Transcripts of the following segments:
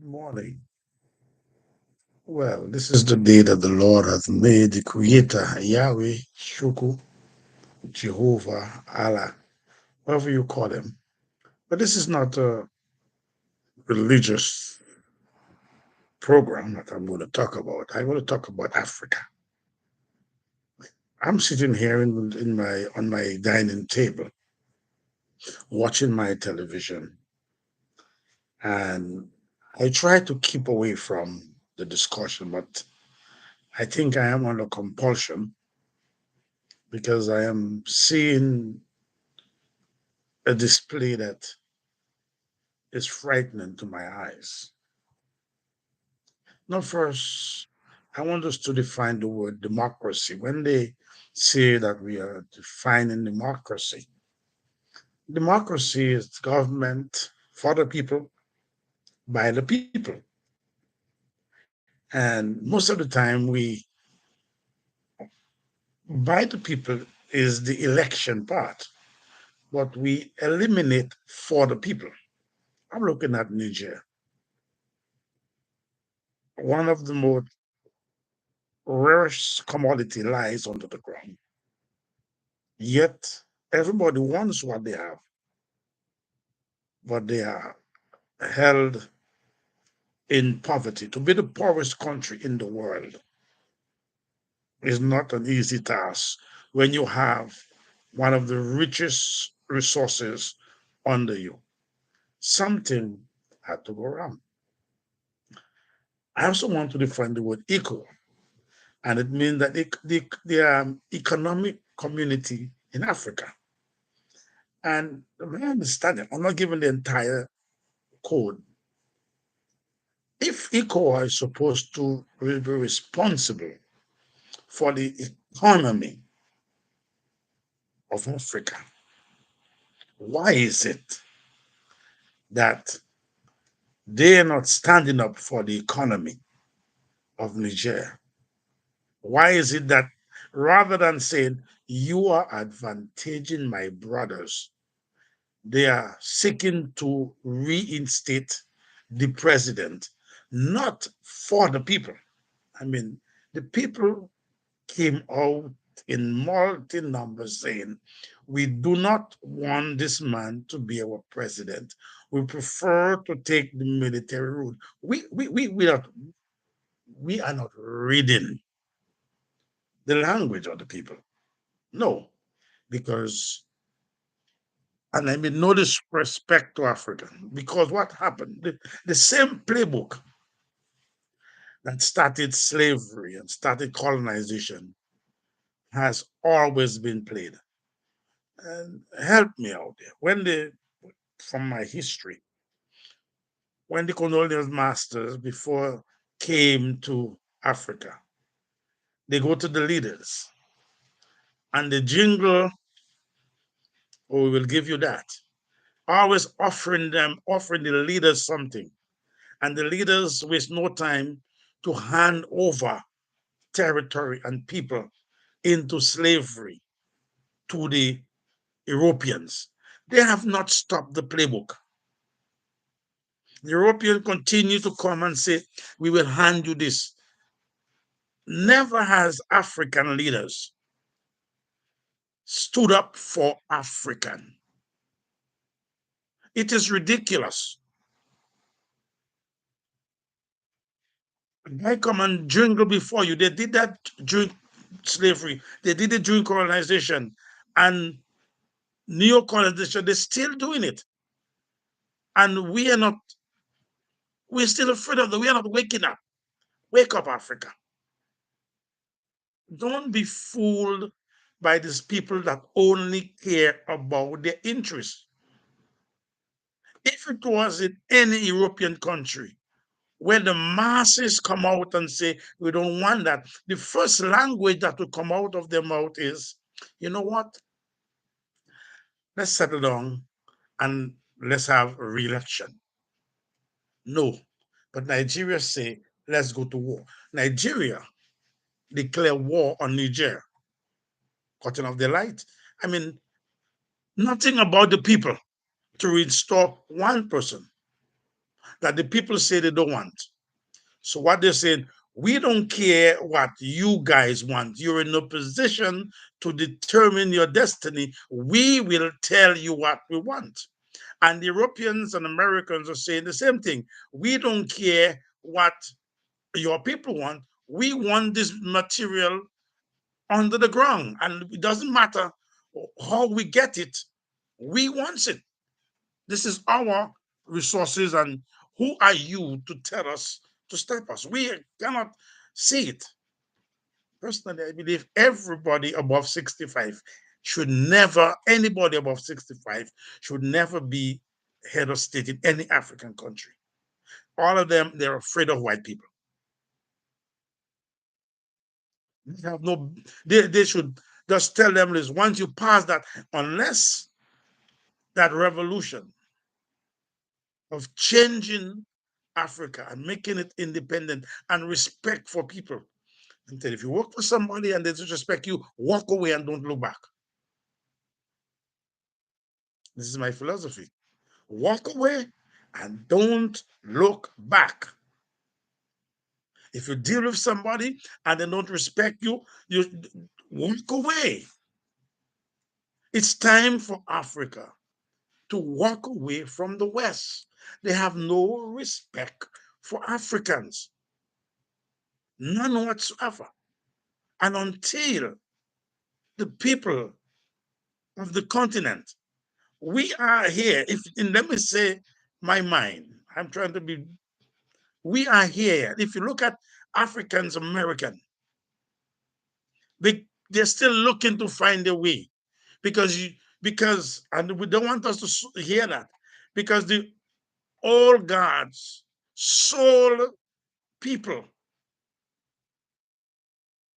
Morning. Well, this is the day that the Lord hath made, the Creator, Yahweh, Shuku, Jehovah, Allah, whatever you call him. But this is not a religious program that I'm going to talk about. I want to talk about Africa. I'm sitting here in my on my dining table, watching my television, and I try to keep away from the discussion, but I think I am under compulsion because I am seeing a display that is frightening to my eyes. Now, first, I want us to define the word democracy. When they say that we are defining democracy, democracy is government for the people, by the people. And most of the time, by the people is the election part, but we eliminate for the people. I'm looking at Niger, one of the most rarest commodity lies under the ground. Yet everybody wants what they have, but they are held in poverty. To be the poorest country in the world is not an easy task when you have one of the richest resources under you. Something had to go wrong. I also want to define the word equal, and it means that the economic community in Africa. And my understanding, I'm not giving the entire code. If ECOWAS is supposed to be responsible for the economy of Africa, why is it that they are not standing up for the economy of Niger? Why is it that rather than saying, you are advantaging my brothers, they are seeking to reinstate the president, not for the people? I mean, the people came out in multi numbers saying, we do not want this man to be our president. We prefer to take the military route. We are not reading the language of the people. No, because, and I mean, no disrespect to Africa, because what happened? The same playbook that started slavery and started colonization has always been played. And help me out there. From my history, when the colonial masters before came to Africa, they go to the leaders and they jingle, oh, we will give you that. Always offering the leaders something. And the leaders waste no time to hand over territory and people into slavery to the Europeans. They have not stopped the playbook. The Europeans continue to come and say, we will hand you this. Never has African leaders stood up for African. It is ridiculous. They come and jingle before you. They did that during slavery. They did it during colonization. And neo-colonization, they're still doing it. And we're still afraid of them. We are not waking up. Wake up, Africa. Don't be fooled by these people that only care about their interests. If it was in any European country where the masses come out and say, we don't want that, the first language that will come out of their mouth is, you know what? Let's settle down and let's have a re-election. No. But Nigeria say, let's go to war. Nigeria declare war on Niger, cutting off the light. I mean, nothing about the people to restore one person that the people say they don't want. So what they're saying, we don't care what you guys want. You're in a position to determine your destiny. We will tell you what we want. And the Europeans and Americans are saying the same thing. We don't care what your people want. We want this material under the ground. And it doesn't matter how we get it, we want it. This is our resources, and who are you to tell us to stop us? We cannot see it. Personally, I believe everybody above 65 should never, anybody above 65 should never be head of state in any African country. All of them, they're afraid of white people. They have no, they should just tell them this: once you pass that, unless that revolution of changing Africa and making it independent and respect for people. And then if you work for somebody and they disrespect you, walk away and don't look back. This is my philosophy. Walk away and don't look back. If you deal with somebody and they don't respect you, you walk away. It's time for Africa to walk away from the West. They have no respect for Africans, none whatsoever. And until the people of the continent, we are here. If and let me say my mind, I'm trying to be. We are here. If you look at Africans, American, they're still looking to find a way because and we don't want us to hear that because the old gods sold people.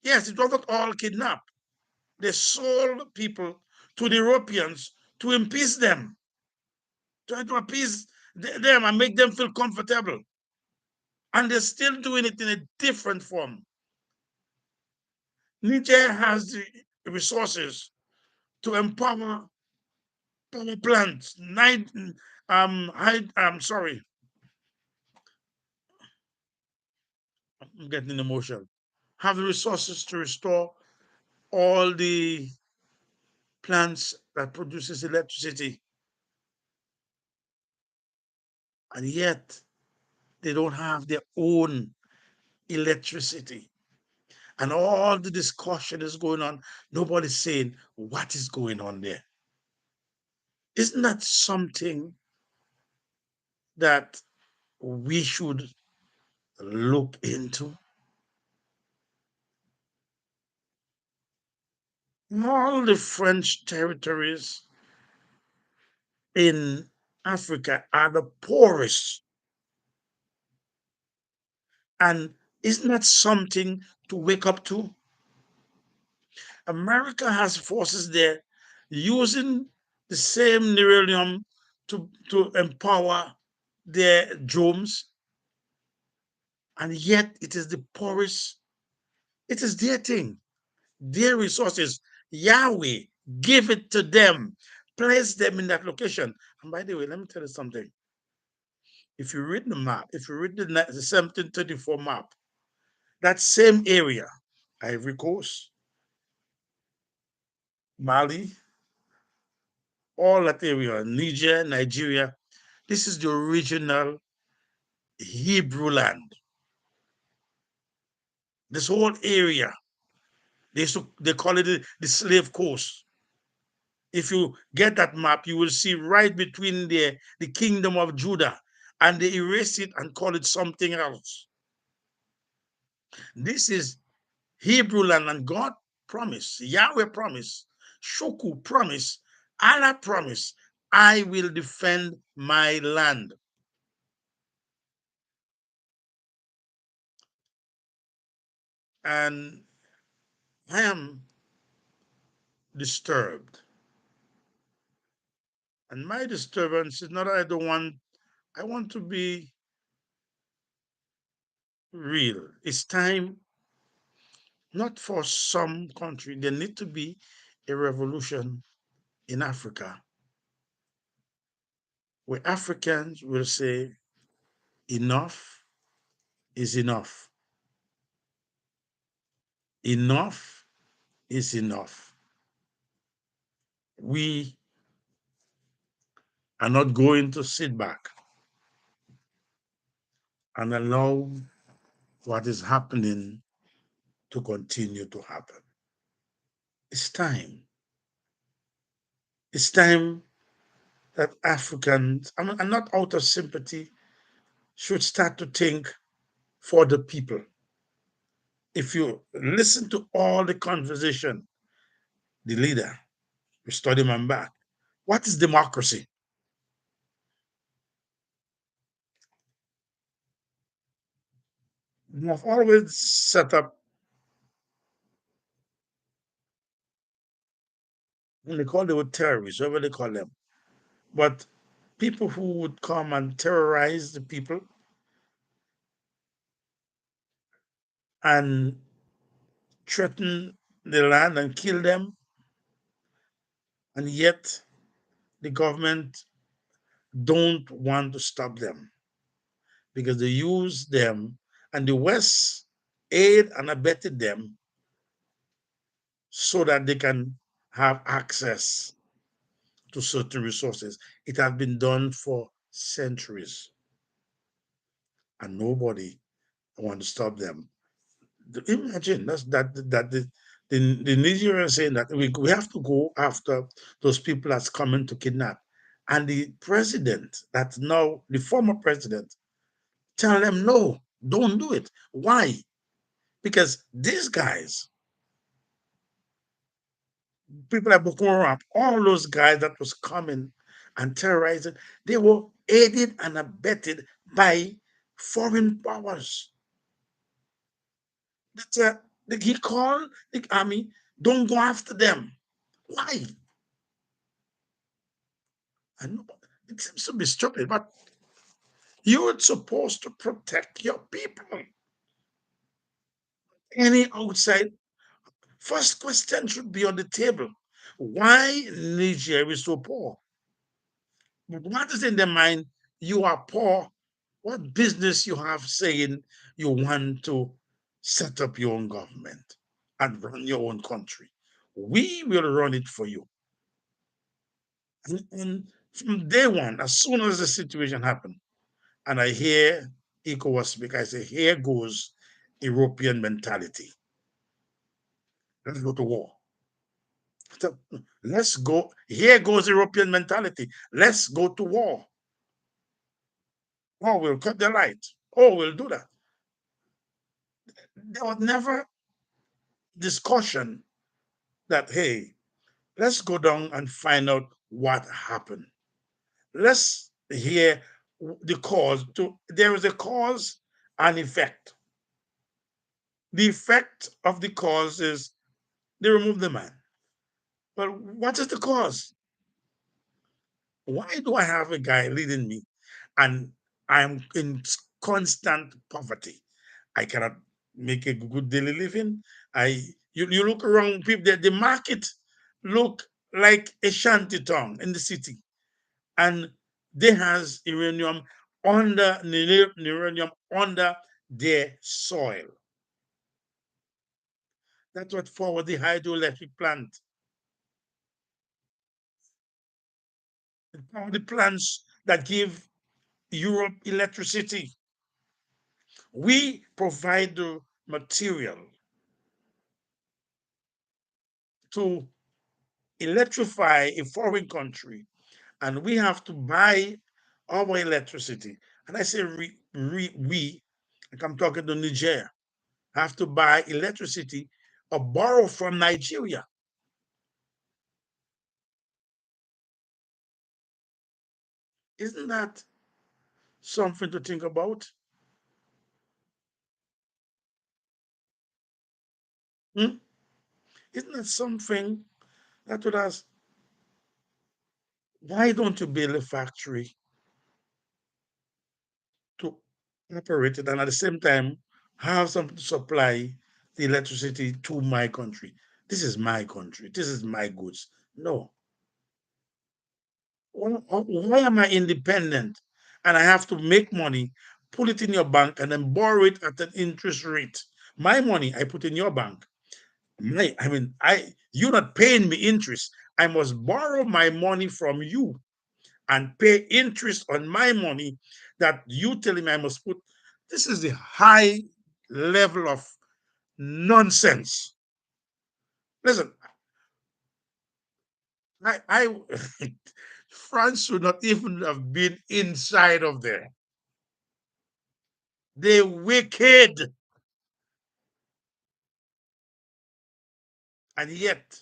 Yes, it wasn't all kidnapped. They sold people to the Europeans to appease them, try to appease them and make them feel comfortable. And they're still doing it in a different form. Niger has the resources to empower power plants. I'm sorry, I'm getting emotional. Have the resources to restore all the plants that produces electricity, and yet they don't have their own electricity. And all the discussion is going on. Nobody's saying what is going on there. Isn't that something that we should look into? All the French territories in Africa are the poorest. And isn't that something to wake up to? America has forces there using the same neuranium to empower their drones, and yet it is the poorest. It is their thing, their resources. Yahweh, give it to them, place them in that location. And by the way, let me tell you something. If you read the map, if you read the 1734 map, that same area, Ivory Coast, Mali, all that area, Niger, Nigeria, this is the original Hebrew land. This whole area, they call it the slave coast. If you get that map, you will see right between the kingdom of Judah, and they erase it and call it something else. This is Hebrew land, and God promised, Yahweh promised, Shoku promised, Allah promised, I will defend my land. And I am disturbed. And my disturbance is not that I don't want, I want to be real. It's time not for some country. There need to be a revolution in Africa where Africans will say, Enough is enough. Enough is enough. We are not going to sit back and allow what is happening to continue to happen. It's time. It's time that Africans, I'm not out of sympathy, should start to think for the people. If you listen to all the conversation, the leader, we study man back. What is democracy? They have always set up, and they call them terrorists, whatever they call them. But people who would come and terrorize the people and threaten the land and kill them, and yet the government don't want to stop them because they use them and the West aid and abetted them so that they can have access to certain resources. It has been done for centuries and nobody want to stop them. Imagine that the Nigerians saying that we have to go after those people that's coming to kidnap. And the president, that's now the former president, tell them no, don't do it. Why? Because these guys, people like Boko Haram, all those guys that was coming and terrorizing, they were aided and abetted by foreign powers. That's he called the army, don't go after them. Why? I know it seems to be stupid, but you're supposed to protect your people. Any outside, first question should be on the table. Why Nigeria is so poor? But what is in their mind? You are poor. What business you have saying you want to set up your own government and run your own country? We will run it for you. And from day one, as soon as the situation happened, and I hear ECOWAS speak, I say, here goes European mentality. Let's go to war. So, let's go. Here goes European mentality. Let's go to war. Oh, we'll cut the light. Oh, we'll do that. There was never discussion that, hey, let's go down and find out what happened. Let's hear the cause. There is a cause and effect. The effect of the cause is they remove the man. But what is the cause? Why do I have a guy leading me and I'm in constant poverty? I cannot make a good daily living. You look around people, the market look like a shanty town in the city. And they has uranium under their soil. That's what forward the hydroelectric plant. The plants that give Europe electricity. We provide the material to electrify a foreign country, and we have to buy our electricity. And I say we, like I'm talking to Niger, have to buy electricity or borrow from Nigeria. Isn't that something to think about? Hmm? Isn't that something that would ask, why don't you build a factory to operate it and at the same time have something to supply the electricity to my country? This is my country. This is my goods. No. Why am I independent and I have to make money pull it in your bank and then borrow it at an interest rate. My money I put in your bank. You're not paying me interest. I must borrow my money from you and pay interest on my money that you telling me I must put. This is the high level of nonsense. Listen, I France should not even have been inside of there. They wicked, and yet,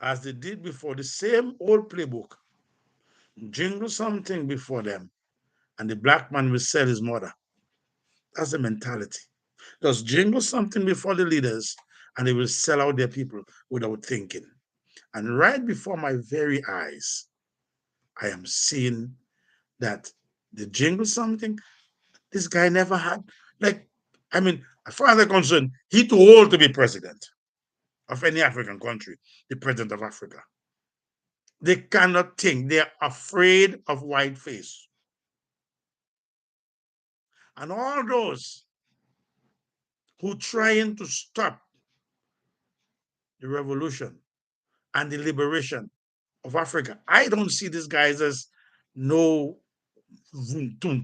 as they did before, the same old playbook, jingle something before them, and the black man will sell his mother. That's the mentality. Just jingle something before the leaders, and they will sell out their people without thinking. And right before my very eyes, I am seeing that the jingle something this guy never had. Like, as far as I'm concerned, he too old to be president of any African country, the president of Africa. They cannot think. They're afraid of white face. And all those who trying to stop the revolution and the liberation of Africa, I don't see these guys as no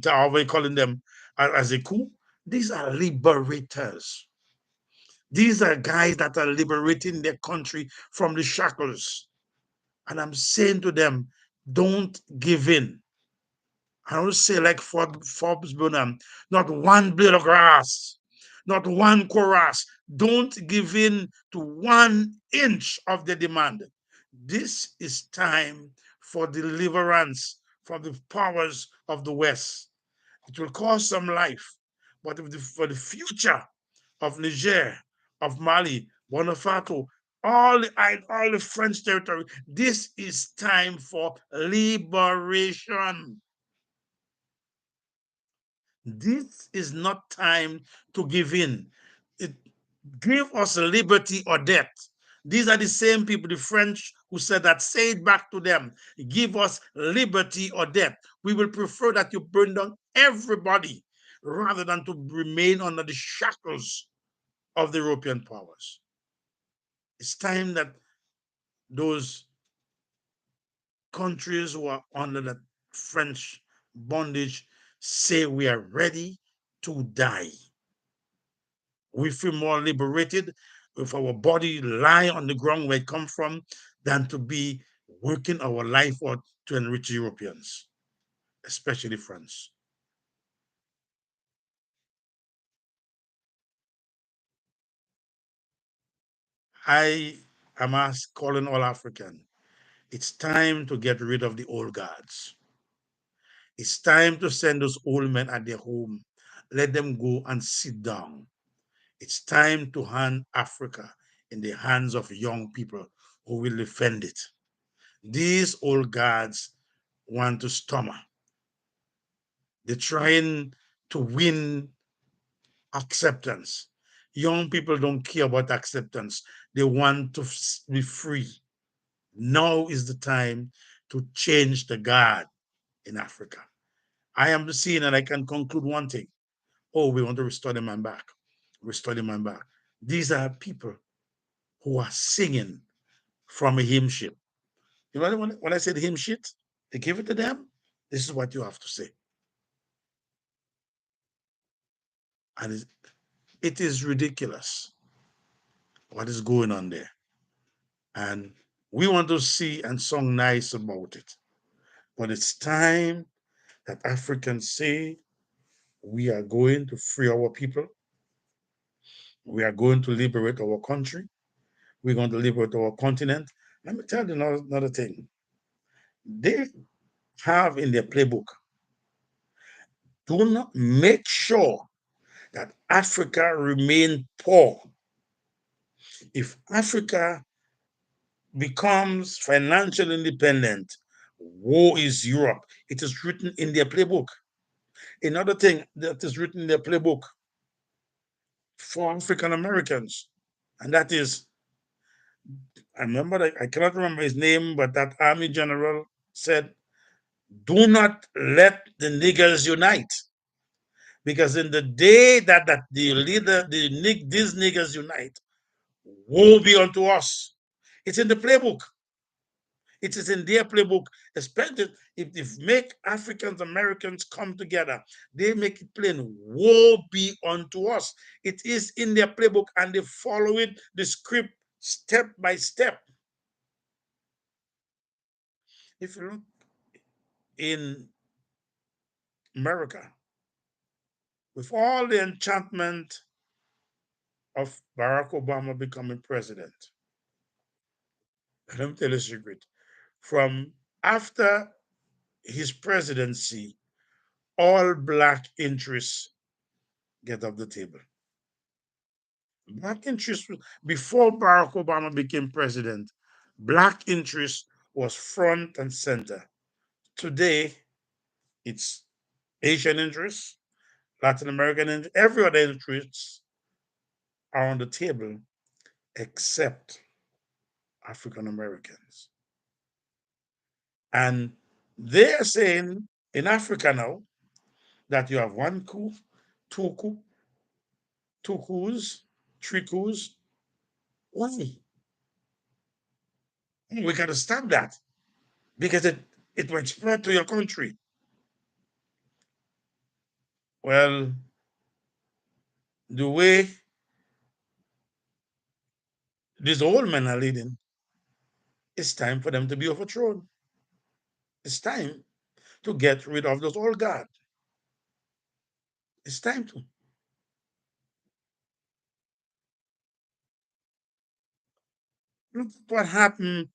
however you calling them as a coup. These are liberators. These are guys that are liberating their country from the shackles. And I'm saying to them, don't give in. I don't say like Forbes Burnham, not one blade of grass, not one chorus. Don't give in to 1 inch of the demand. This is time for deliverance from the powers of the West. It will cost some life, but for the future of Niger, of Mali, Bonafato, all the French territory, this is time for liberation. This is not time to give in. It, give us liberty or death. These are the same people, the French, who said that, say it back to them. Give us liberty or death. We will prefer that you burn down everybody rather than to remain under the shackles of the European powers. It's time that those countries who are under the French bondage say we are ready to die. We feel more liberated if our body lie on the ground where it come from than to be working our life out to enrich Europeans, especially France. I am calling all African. It's time to get rid of the old guards. It's time to send those old men at their home. Let them go and sit down. It's time to hand Africa in the hands of young people who will defend it. These old guards want to stomach. They're trying to win acceptance. Young people don't care about acceptance. They want to be free. Now is the time to change the guard in Africa. I am seeing, and I can conclude one thing. Oh, we want to restore the man back. Restore the man back. These are people who are singing from a hymn sheet. You know when I said hymn sheet, they give it to them. This is what you have to say. And it is ridiculous what is going on there. And we want to see and song nice about it. But it's time that Africans say we are going to free our people. We are going to liberate our country. We're going to liberate our continent. Let me tell you another thing. They have in their playbook, do not make sure that Africa remain poor. If Africa becomes financially independent, woe is Europe. It is written in their playbook. Another thing that is written in their playbook for African Americans, and that is, I remember that I cannot remember his name, but that army general said, "Do not let the niggers unite." Because in the day that the leader, these niggers unite, woe be unto us. It's in the playbook. It is in their playbook, especially if make Africans, Americans come together, they make it plain, woe be unto us. It is in their playbook and they follow it, the script, step by step. If you look in America, with all the enchantment of Barack Obama becoming president, let me tell you a secret. From after his presidency, all black interests get off the table. Black interest before Barack Obama became president, black interest was front and center. Today, it's Asian interests, Latin American interests, every other interests are on the table except African Americans. And they are saying in Africa now that you have one coup, two coup, two coups, three coups. Why? We got to stop that because it will spread to your country. Well, the way these old men are leading, it's time for them to be overthrown. It's time to get rid of those old guard. It's time to. Look what happened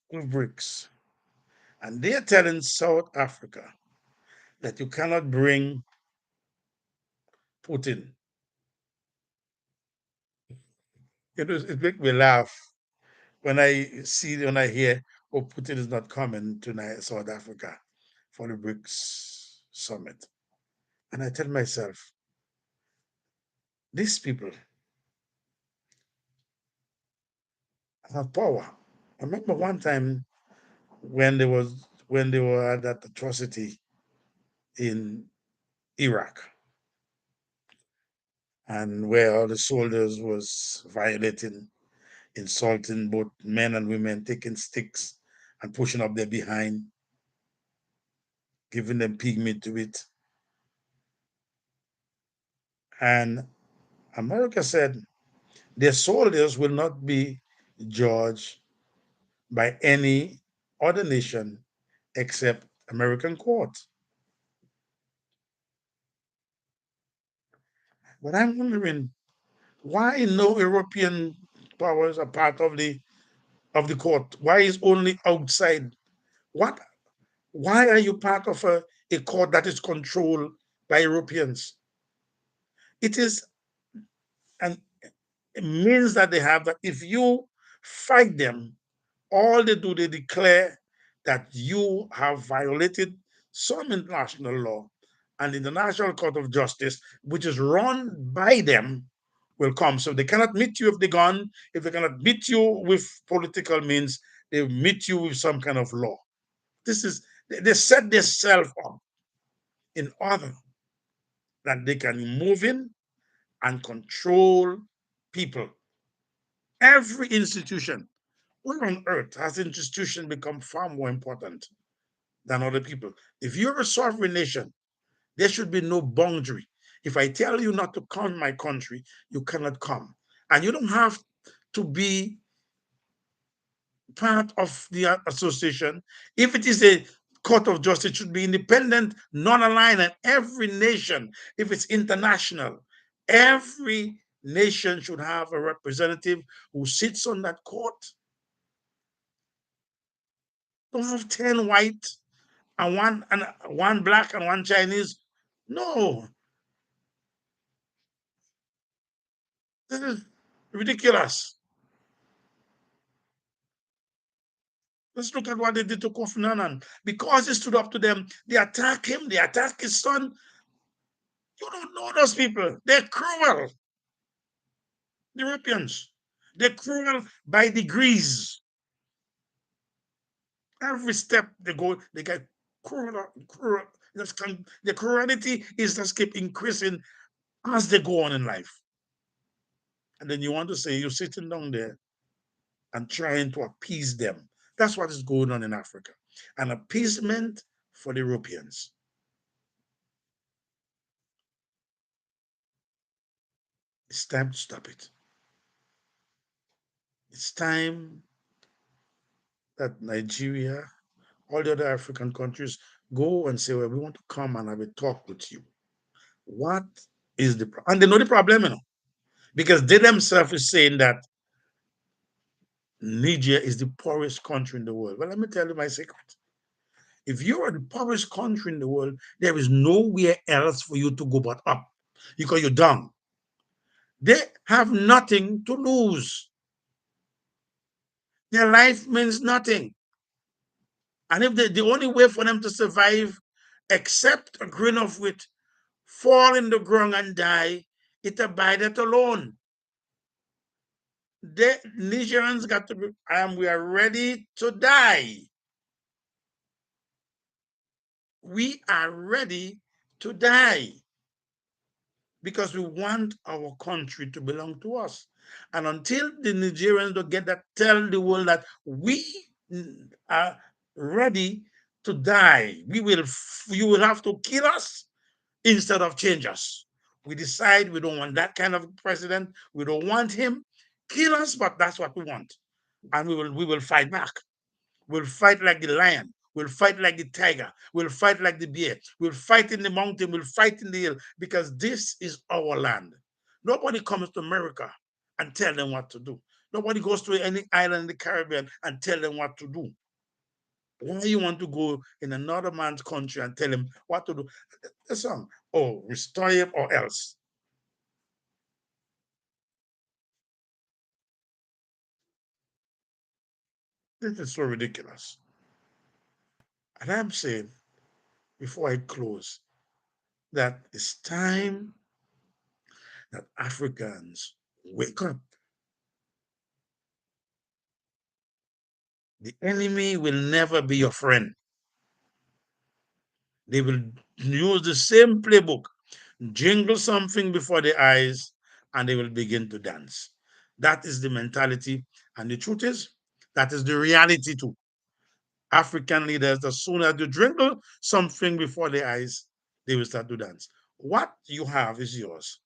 with BRICS. And they're telling South Africa that you cannot bring Putin. It makes me laugh when I hear, oh, Putin is not coming to South Africa for the BRICS summit. And I tell myself, these people have power. I remember one time when they were at that atrocity in Iraq and where all the soldiers was violating, insulting both men and women, taking sticks and pushing up their behind, giving them pig meat to eat. And America said their soldiers will not be judged by any other nation except American court. But I'm wondering why no European powers are part of the court? Why is only outside? What? Why are you part of a court that is controlled by Europeans? It is an it means that they have that if you fight them, all they do, they declare that you have violated some international law, and the International Court of Justice, which is run by them, will come. So they cannot meet you with the gun. If they cannot meet you with political means, they meet you with some kind of law. This is they set themselves up in order that they can move in and control people. Every institution, where on earth has institution become far more important than other people? If you're a sovereign nation, there should be no boundary. If I tell you not to come in my country, you cannot come. And you don't have to be part of the association. If it is a court of justice, it should be independent, non-aligned, and every nation, if it's international, every nation should have a representative who sits on that court. Don't have 10 white and one black and one Chinese. No, this is ridiculous. Let's look at what they did to Kofi Annan. Because he stood up to them, they attack him, they attack his son. You don't know those people. They're cruel. The Europeans. They're cruel by degrees. Every step they go, they get the cruelty is just keep increasing as they go on in life. And then you want to say you're sitting down there and trying to appease them. That's what is going on in Africa. An appeasement for the Europeans. It's time to stop it. It's time that Nigeria, all the other African countries go and say, well, we want to come and have a talk with you. What is the and they know the problem, because they themselves is saying that Niger is the poorest country in the world. Well, let me tell you my secret. If you are the poorest country in the world, there is nowhere else for you to go but up because you're down. They have nothing to lose. Their life means nothing. And if the only way for them to survive, except a grain of wheat, fall in the ground and die, it abide that alone. The Nigerians got to be, and we are ready to die. We are ready to die because we want our country to belong to us. And until the Nigerians don't get that, tell the world that we are ready to die. You will have to kill us instead of change us. We decide we don't want that kind of president. We don't want him. Kill us, but that's what we want. And we will fight back. We'll fight like the lion. We'll fight like the tiger. We'll fight like the bear. We'll fight in the mountain. We'll fight in the hill because this is our land. Nobody comes to America and tell them what to do. Nobody goes to any island in the Caribbean and tell them what to do. Why you want to go in another man's country and tell him what to do? Listen, oh, restore him or else. This is so ridiculous. And I'm saying, before I close, that it's time that Africans wake up. The enemy will never be your friend. They will use the same playbook, jingle something before their eyes, and they will begin to dance. That is the mentality. And the truth is, that is the reality too. African leaders, as soon as you jingle something before their eyes, they will start to dance. What you have is yours.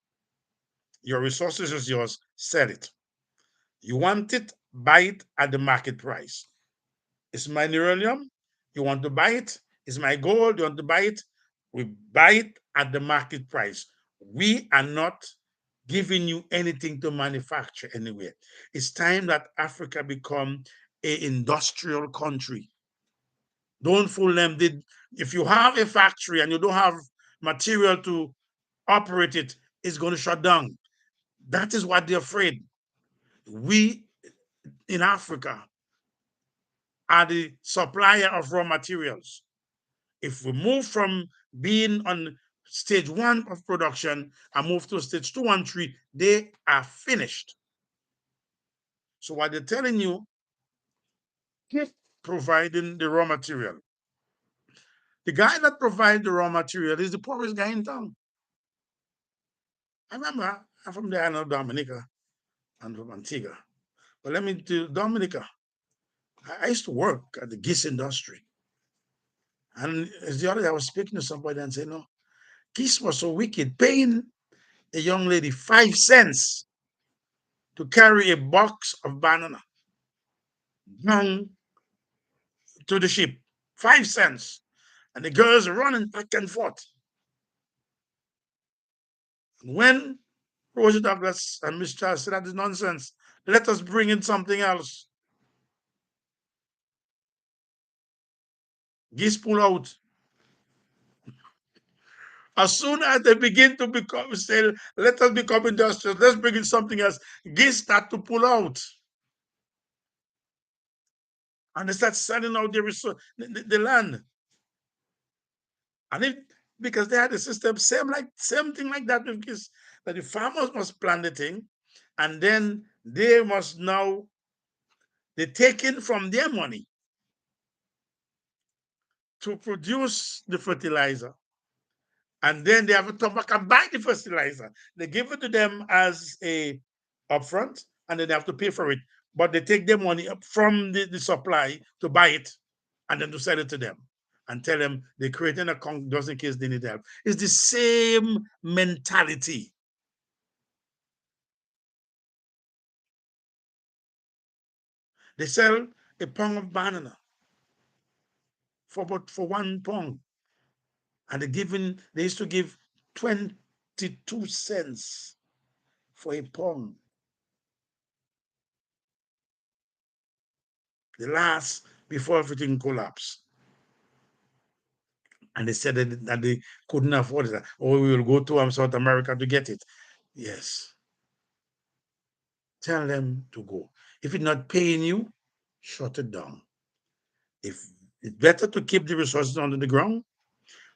Your resources is yours. Sell it. You want it, buy it at the market price. It's my neuronium. You want to buy it? It's my gold. You want to buy it? We buy it at the market price. We are not giving you anything to manufacture anywhere. It's time that Africa become an industrial country. Don't fool them. If you have a factory and you don't have material to operate it, it's going to shut down. That is what they're afraid. We in Africa are the supplier of raw materials. If we move from being on stage one of production and move to stage two and three, they are finished. So what they're telling you, keep providing the raw material. The guy that provides the raw material is the poorest guy in town. I remember I'm from the island of Dominica and from Antigua. But let me do Dominica. I used to work at the geese industry. And the other day I was speaking to somebody and saying, no, geese was so wicked, paying a young lady 5 cents to carry a box of banana down to the ship. 5 cents. And the girls are running back and forth. And when Rosie Douglas and Miss Charles said that is nonsense, let us bring in something else. Geese pull out. As soon as they begin to become say, let us become industrial, let's bring in something else, geese start to pull out. And they start selling out the land. And if because they had a system, same thing like that with geese, that the farmers must plant the thing, and then they must now they take in from their money to produce the fertilizer, and then they have to come back and buy the fertilizer. They give it to them as a upfront, and then they have to pay for it. But they take their money up from the supply to buy it, and then to sell it to them and tell them they're creating a account just in case they need help. It's the same mentality. They sell a pound of banana for 1 pound, and they used to give 22 cents for a pound. The last before everything collapsed. And they said that they couldn't afford it. Or we will go to South America to get it. Yes. Tell them to go. If it's not paying you, shut it down. If it's better to keep the resources under the ground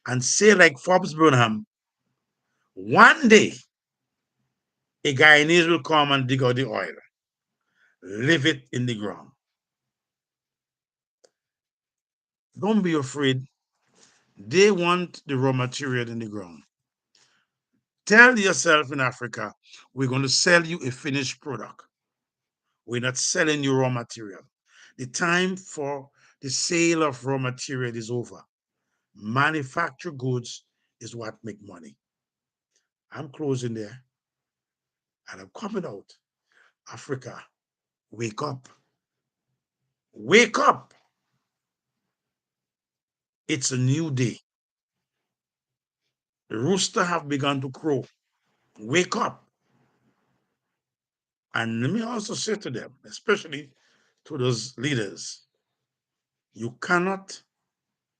and say, like Forbes Burnham, one day a Guyanese will come and dig out the oil, leave it in the ground. Don't be afraid. They want the raw material in the ground. Tell yourself in Africa, we're going to sell you a finished product. We're not selling you raw material. The time for the sale of raw material is over. Manufactured goods is what make money. I'm closing there and I'm coming out. Africa, wake up. Wake up. It's a new day. The rooster have begun to crow. Wake up. And let me also say to them, especially to those leaders, you cannot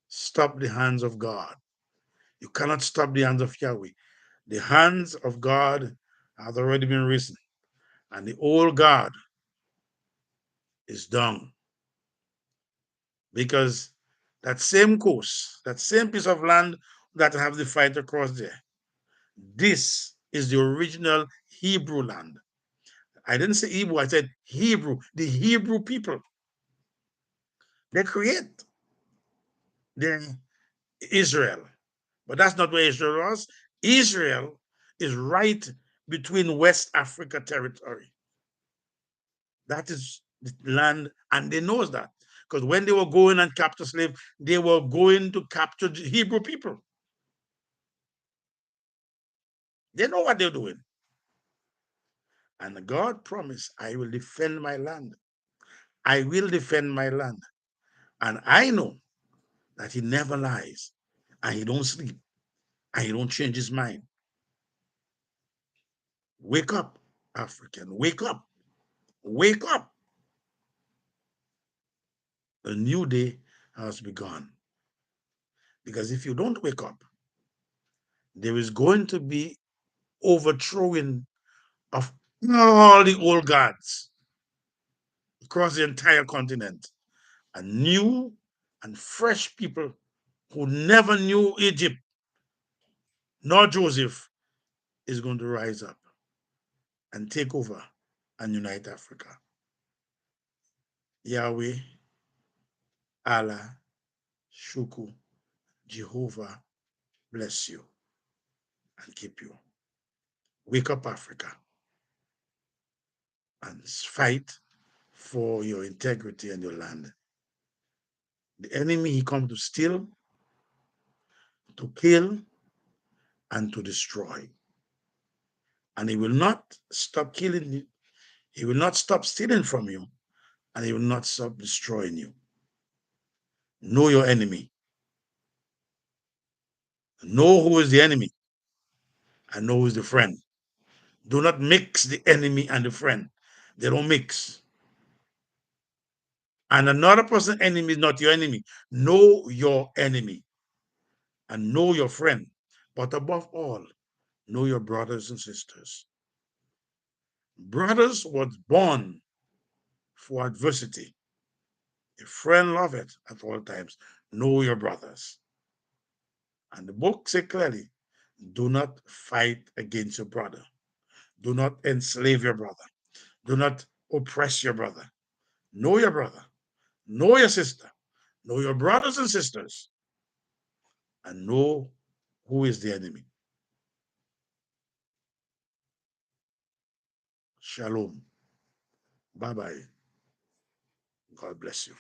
stop the hands of God. You cannot stop the hands of Yahweh. The hands of God has already been risen, and the old God is done. Because that same coast, that same piece of land that have the fight across there, this is the original Hebrew land. I didn't say Hebrew, I said Hebrew. The Hebrew people, they create the Israel. But that's not where Israel was. Israel is right between West Africa territory. That is the land, and they knows that. Because when they were going and capture slave, they were going to capture the Hebrew people. They know what they're doing. And God promised, I will defend my land. I will defend my land. And I know that he never lies, and he don't sleep, and he don't change his mind. Wake up, African. Wake up. Wake up. A new day has begun. Because if you don't wake up, there is going to be overthrowing of all the old gods across the entire continent. And new and fresh people who never knew Egypt nor Joseph is going to rise up and take over and unite Africa. Yahweh, Allah, Shuku, Jehovah bless you and keep you. Wake up, Africa, and fight for your integrity and your land. The enemy, he come to steal, to kill, and to destroy. And he will not stop killing you. He will not stop stealing from you, and he will not stop destroying you. Know your enemy. Know who is the enemy, and know who is the friend. Do not mix the enemy and the friend. They don't mix. And another person's enemy is not your enemy. Know your enemy and know your friend. But above all, know your brothers and sisters. Brothers was born for adversity. A friend love it at all times. Know your brothers. And the book say clearly, do not fight against your brother. Do not enslave your brother. Do not oppress your brother. Know your brother. Know your sister. Know your brothers and sisters. and know who is the enemy. Shalom. Bye bye. God bless you.